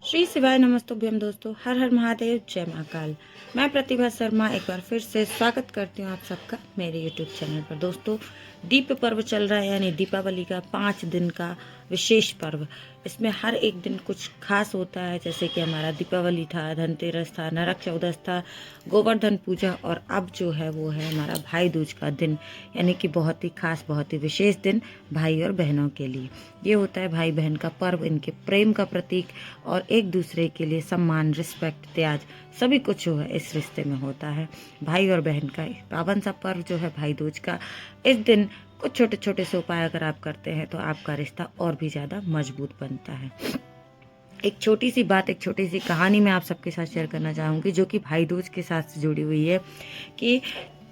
श्री शिवाय नमस्तुभ्यम दोस्तों, हर हर महादेव, जय महाकाल। मैं प्रतिभा शर्मा एक बार फिर से स्वागत करती हूँ आप सबका मेरे यूट्यूब चैनल पर। दोस्तों, दीप पर्व चल रहा है, यानी दीपावली का 5 दिन का विशेष पर्व। इसमें हर एक दिन कुछ खास होता है, जैसे कि हमारा दीपावली था, धनतेरस था, नरक चौदस था, गोवर्धन पूजा, और अब जो है वो है हमारा भाई दूज का दिन, यानी कि बहुत ही खास, बहुत ही विशेष दिन भाई और बहनों के लिए। ये होता है भाई बहन का पर्व, इनके प्रेम का प्रतीक और एक दूसरे के लिए सम्मान, रिस्पेक्ट, त्याग सभी कुछ जो है इस रिश्ते में होता है। भाई और बहन का पावन सा पर्व जो है भाई दूज का, इस दिन कुछ छोटे छोटे से उपाय अगर आप करते हैं तो आपका रिश्ता और भी ज़्यादा मजबूत बनता है। एक छोटी सी बात, एक छोटी सी कहानी मैं आप सबके साथ शेयर करना चाहूँगी, जो कि भाई दूज के साथ जुड़ी हुई है। कि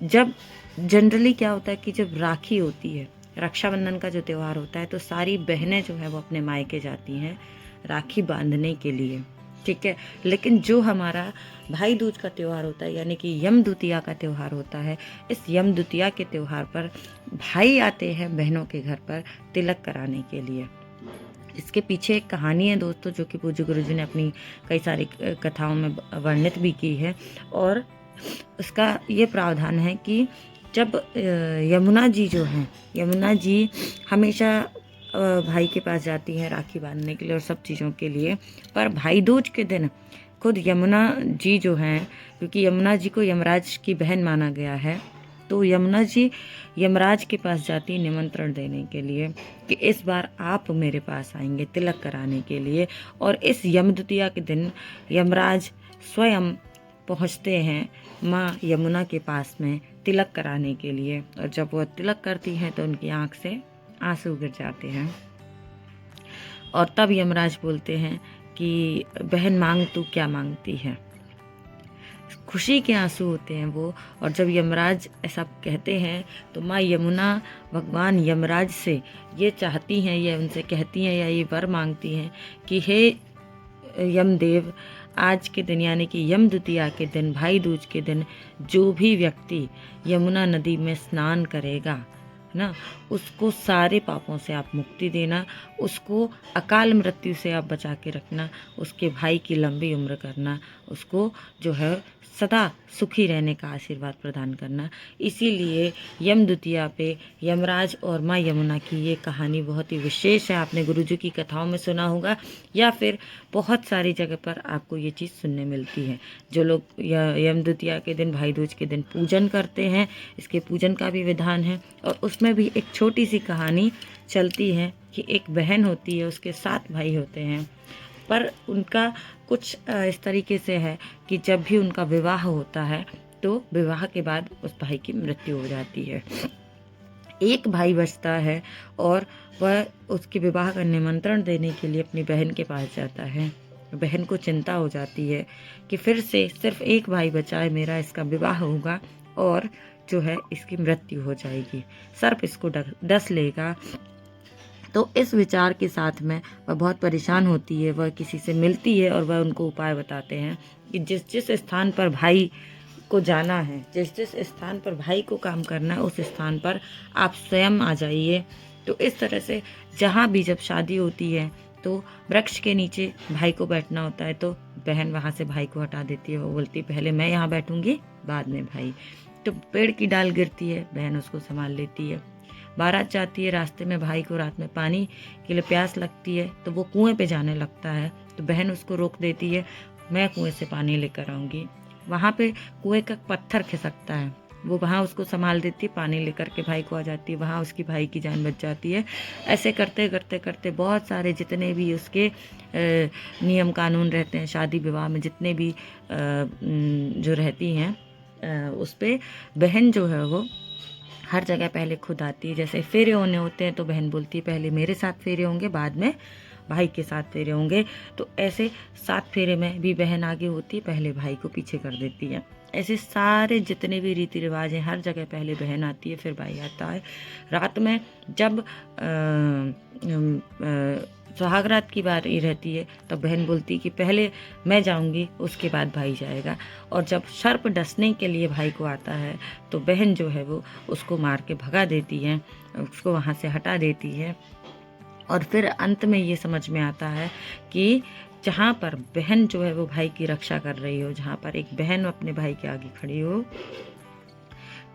जब जनरली क्या होता है कि जब राखी होती है, रक्षाबंधन का जो त्यौहार होता है, तो सारी बहनें जो है वो अपने मायके जाती हैं राखी बांधने के लिए, ठीक है। लेकिन जो हमारा भाई दूज का त्यौहार होता है, यानी कि यम द्वितीया का त्यौहार होता है, इस यम द्वितीया के त्यौहार पर भाई आते हैं बहनों के घर पर तिलक कराने के लिए। इसके पीछे एक कहानी है दोस्तों, जो कि पूज्य गुरु जी ने अपनी कई सारी कथाओं में वर्णित भी की है। और उसका ये प्रावधान है कि जब यमुना जी जो हैं, यमुना जी हमेशा भाई के पास जाती हैं राखी बांधने के लिए और सब चीज़ों के लिए, पर भाई दूज के दिन खुद यमुना जी जो हैं, क्योंकि यमुना जी को यमराज की बहन माना गया है, तो यमुना जी यमराज के पास जाती निमंत्रण देने के लिए कि इस बार आप मेरे पास आएंगे तिलक कराने के लिए। और इस यम द्वितीया के दिन यमराज स्वयं पहुंचते हैं माँ यमुना के पास में तिलक कराने के लिए। और जब वह तिलक करती हैं तो उनकी आंख से आंसू गिर जाते हैं, और तब यमराज बोलते हैं कि बहन मांग तू क्या मांगती है। खुशी के आंसू होते हैं वो। और जब यमराज ऐसा कहते हैं तो माँ यमुना भगवान यमराज से ये चाहती हैं, ये उनसे कहती हैं या ये वर मांगती हैं कि हे यमदेव, आज के दिन यानी कि यम द्वितीया के दिन, भाई दूज के दिन, जो भी व्यक्ति यमुना नदी में स्नान करेगा ना, उसको सारे पापों से आप मुक्ति देना, उसको अकाल मृत्यु से आप बचा के रखना, उसके भाई की लंबी उम्र करना, उसको जो है सदा सुखी रहने का आशीर्वाद प्रदान करना। इसीलिए यम द्वितीया पे यमराज और माँ यमुना की ये कहानी बहुत ही विशेष है। आपने गुरुजी की कथाओं में सुना होगा, या फिर बहुत सारी जगह पर आपको ये चीज़ सुनने मिलती है। जो लोग यम द्वितीया के दिन, भाई दूज के दिन पूजन करते हैं, इसके पूजन का भी विधान है। और उसमें भी एक छोटी सी कहानी चलती है कि एक बहन होती है, उसके 7 भाई होते हैं, पर उनका कुछ इस तरीके से है कि जब भी उनका विवाह होता है तो विवाह के बाद उस भाई की मृत्यु हो जाती है। एक भाई बचता है और वह उसके विवाह का निमंत्रण देने के लिए अपनी बहन के पास जाता है। बहन को चिंता हो जाती है कि फिर से सिर्फ एक भाई बचा है मेरा, इसका विवाह होगा और जो है इसकी मृत्यु हो जाएगी, सर्प इसको डस लेगा। तो इस विचार के साथ में वह बहुत परेशान होती है। वह किसी से मिलती है और वह उनको उपाय बताते हैं कि जिस जिस स्थान पर भाई को जाना है, जिस जिस स्थान पर भाई को काम करना है, उस स्थान पर आप स्वयं आ जाइए। तो इस तरह से जहाँ भी जब शादी होती है तो वृक्ष के नीचे भाई को बैठना होता है, तो बहन वहाँ से भाई को हटा देती है। वो बोलती है पहले मैं यहाँ बैठूंगी, बाद में भाई। तो पेड़ की डाल गिरती है, बहन उसको संभाल लेती है। बारात जाती है, रास्ते में भाई को रात में पानी के लिए प्यास लगती है, तो वो कुएं पे जाने लगता है, तो बहन उसको रोक देती है, मैं कुएं से पानी लेकर आऊँगी। वहाँ पे कुएं का पत्थर खिसकता है, वो वहाँ उसको संभाल देती है, पानी लेकर के भाई को आ जाती है, वहाँ उसकी भाई की जान बच जाती है। ऐसे करते करते करते बहुत सारे जितने भी उसके नियम कानून रहते हैं शादी विवाह में, जितने भी जो रहती हैं, उस पर बहन जो है वो हर जगह पहले खुद आती है। जैसे फेरे होने होते हैं तो बहन बोलती है पहले मेरे साथ फेरे होंगे, बाद में भाई के साथ फेरे होंगे। तो ऐसे 7 फेरे में भी बहन आगे होती है, पहले भाई को पीछे कर देती है। ऐसे सारे जितने भी रीति रिवाज हैं, हर जगह पहले बहन आती है, फिर भाई आता है। रात में जब सुहागरात की बारी रहती है तब बहन बोलती है कि पहले मैं जाऊंगी, उसके बाद भाई जाएगा। और जब सर्प डसने के लिए भाई को आता है तो बहन जो है वो उसको मार के भगा देती है, उसको वहाँ से हटा देती है। और फिर अंत में ये समझ में आता है कि जहाँ पर बहन जो है वो भाई की रक्षा कर रही हो, जहाँ पर एक बहन अपने भाई के आगे खड़ी हो,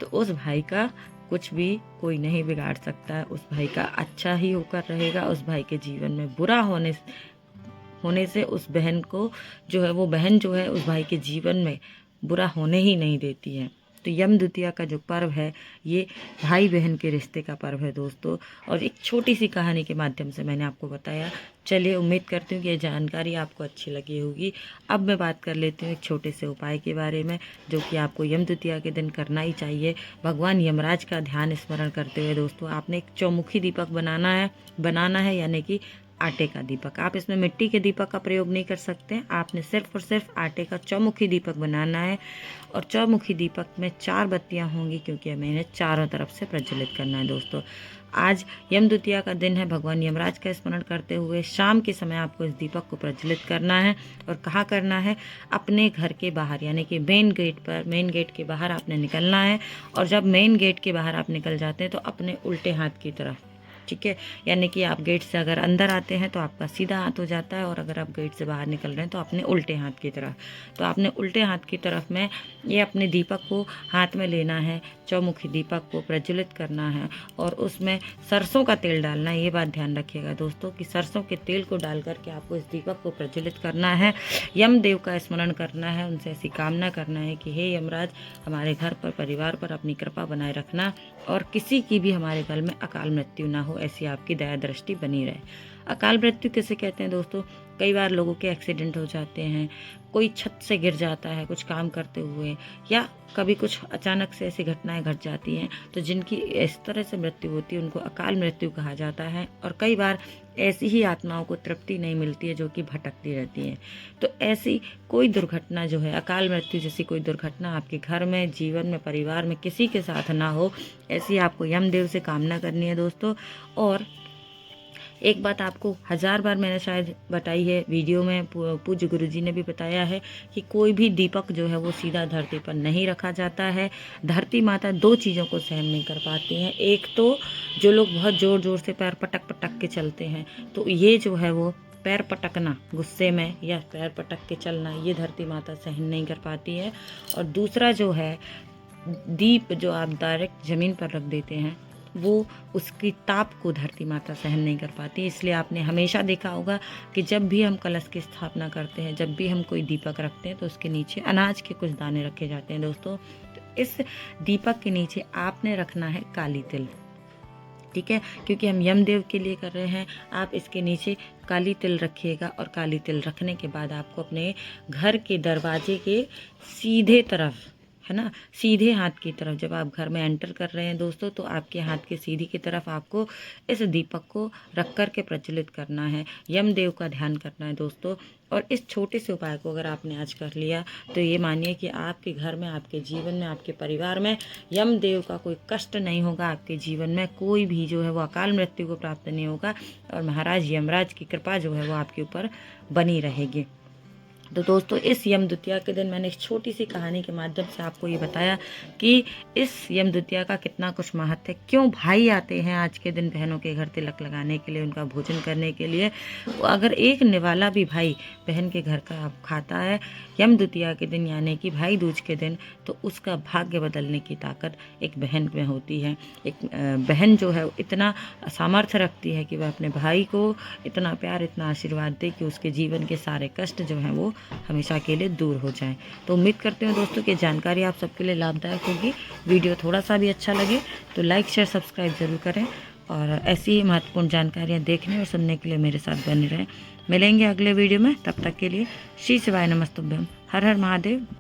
तो उस भाई का कुछ भी कोई नहीं बिगाड़ सकता है। उस भाई का अच्छा ही होकर रहेगा। उस भाई के जीवन में बुरा होने से उस बहन को जो है, वो बहन जो है उस भाई के जीवन में बुरा होने ही नहीं देती है। तो यम द्वितीया का जो पर्व है ये भाई बहन के रिश्ते का पर्व है दोस्तों। और एक छोटी सी कहानी के माध्यम से मैंने आपको बताया। चलिए, उम्मीद करती हूँ कि ये जानकारी आपको अच्छी लगी होगी। अब मैं बात कर लेती हूँ एक छोटे से उपाय के बारे में, जो कि आपको यम द्वितीया के दिन करना ही चाहिए। भगवान यमराज का ध्यान स्मरण करते हुए दोस्तों, आपने एक चौमुखी दीपक बनाना है, यानी कि आटे का दीपक। आप इसमें मिट्टी के दीपक का प्रयोग नहीं कर सकते। आपने सिर्फ और सिर्फ आटे का चौमुखी दीपक बनाना है। और चौमुखी दीपक में 4 बत्तियां होंगी, क्योंकि हमें इन्हें चारों तरफ से प्रज्वलित करना है दोस्तों। आज यम द्वितीया का दिन है। भगवान यमराज का स्मरण करते हुए शाम के समय आपको इस दीपक को प्रज्वलित करना है। और कहाँ करना है? अपने घर के बाहर, यानी कि मेन गेट के बाहर आपने निकलना है। और जब मेन गेट के बाहर आप निकल जाते हैं तो अपने उल्टे हाथ की तरफ, ठीक है, यानी कि आप गेट से अगर अंदर आते हैं तो आपका सीधा हाथ हो जाता है, और अगर आप गेट से बाहर निकल रहे हैं तो अपने उल्टे हाथ की तरफ। तो आपने उल्टे हाथ की तरफ में ये अपने दीपक को हाथ में लेना है, चौमुखी दीपक को प्रज्वलित करना है, और उसमें सरसों का तेल डालना है। ये बात ध्यान रखिएगा दोस्तों कि सरसों के तेल को डाल करके आपको इस दीपक को प्रज्वलित करना है। यमदेव का स्मरण करना है, उनसे ऐसी कामना करना है कि हे यमराज, हमारे घर पर, परिवार पर अपनी कृपा बनाए रखना, और किसी की भी हमारे घर में अकाल मृत्यु ना हो, ऐसी आपकी दया दृष्टि बनी रहे। अकाल मृत्यु किसे कहते हैं दोस्तों? कई बार लोगों के एक्सीडेंट हो जाते हैं, कोई छत से गिर जाता है कुछ काम करते हुए, या कभी कुछ अचानक से ऐसी घटनाएं घट जाती हैं, तो जिनकी इस तरह से मृत्यु होती है उनको अकाल मृत्यु कहा जाता है। और कई बार ऐसी ही आत्माओं को तृप्ति नहीं मिलती है जो कि भटकती रहती हैं। तो ऐसी कोई दुर्घटना जो है, अकाल मृत्यु जैसी कोई दुर्घटना आपके घर में, जीवन में, परिवार में किसी के साथ ना हो, ऐसी आपको यमदेव से कामना करनी है दोस्तों। और एक बात आपको 1000 बार मैंने शायद बताई है वीडियो में, पूज्य गुरुजी ने भी बताया है कि कोई भी दीपक जो है वो सीधा धरती पर नहीं रखा जाता है। धरती माता 2 चीज़ों को सहन नहीं कर पाती हैं। एक तो जो लोग बहुत ज़ोर ज़ोर से पैर पटक पटक के चलते हैं, तो ये जो है वो पैर पटकना गुस्से में, या पैर पटक के चलना, ये धरती माता सहन नहीं कर पाती है। और दूसरा जो है, दीप जो आप डायरेक्ट ज़मीन पर रख देते हैं, वो उसकी ताप को धरती माता सहन नहीं कर पाती। इसलिए आपने हमेशा देखा होगा कि जब भी हम कलश की स्थापना करते हैं, जब भी हम कोई दीपक रखते हैं, तो उसके नीचे अनाज के कुछ दाने रखे जाते हैं दोस्तों। तो इस दीपक के नीचे आपने रखना है काली तिल, ठीक है, क्योंकि हम यमदेव के लिए कर रहे हैं। आप इसके नीचे काली तिल रखिएगा, और काली तिल रखने के बाद आपको अपने घर के दरवाजे के सीधे तरफ, है ना, सीधे हाथ की तरफ, जब आप घर में एंटर कर रहे हैं दोस्तों, तो आपके हाथ के सीधी की तरफ आपको इस दीपक को रख कर के प्रज्वलित करना है। यमदेव का ध्यान करना है दोस्तों। और इस छोटे से उपाय को अगर आपने आज कर लिया, तो ये मानिए कि आपके घर में, आपके जीवन में, आपके परिवार में यमदेव का कोई कष्ट नहीं होगा। आपके जीवन में कोई भी जो है वो अकाल मृत्यु को प्राप्त नहीं होगा, और महाराज यमराज की कृपा जो है वो आपके ऊपर बनी रहेगी। तो दोस्तों, इस यम द्वितीया के दिन मैंने एक छोटी सी कहानी के माध्यम से आपको ये बताया कि इस यम द्वितीया का कितना कुछ महत्व है, क्यों भाई आते हैं आज के दिन बहनों के घर तिलक लगाने के लिए, उनका भोजन करने के लिए। अगर एक निवाला भी भाई बहन के घर का खाता है यम द्वितीया के दिन, यानी कि भाई दूज के दिन, तो उसका भाग्य बदलने की ताकत एक बहन में होती है। एक बहन जो है इतना सामर्थ्य रखती है कि वह अपने भाई को इतना प्यार, इतना आशीर्वाद दे कि उसके जीवन के सारे कष्ट जो हैं वो हमेशा के लिए दूर हो जाएं। तो उम्मीद करते हैं दोस्तों कि जानकारी आप सबके लिए लाभदायक होगी। वीडियो थोड़ा सा भी अच्छा लगे तो लाइक, शेयर, सब्सक्राइब ज़रूर करें, और ऐसी ही महत्वपूर्ण जानकारियाँ देखने और सुनने के लिए मेरे साथ बने रहें। मिलेंगे अगले वीडियो में, तब तक के लिए श्री शिवाय नमस्तुभ्यम। हर हर महादेव।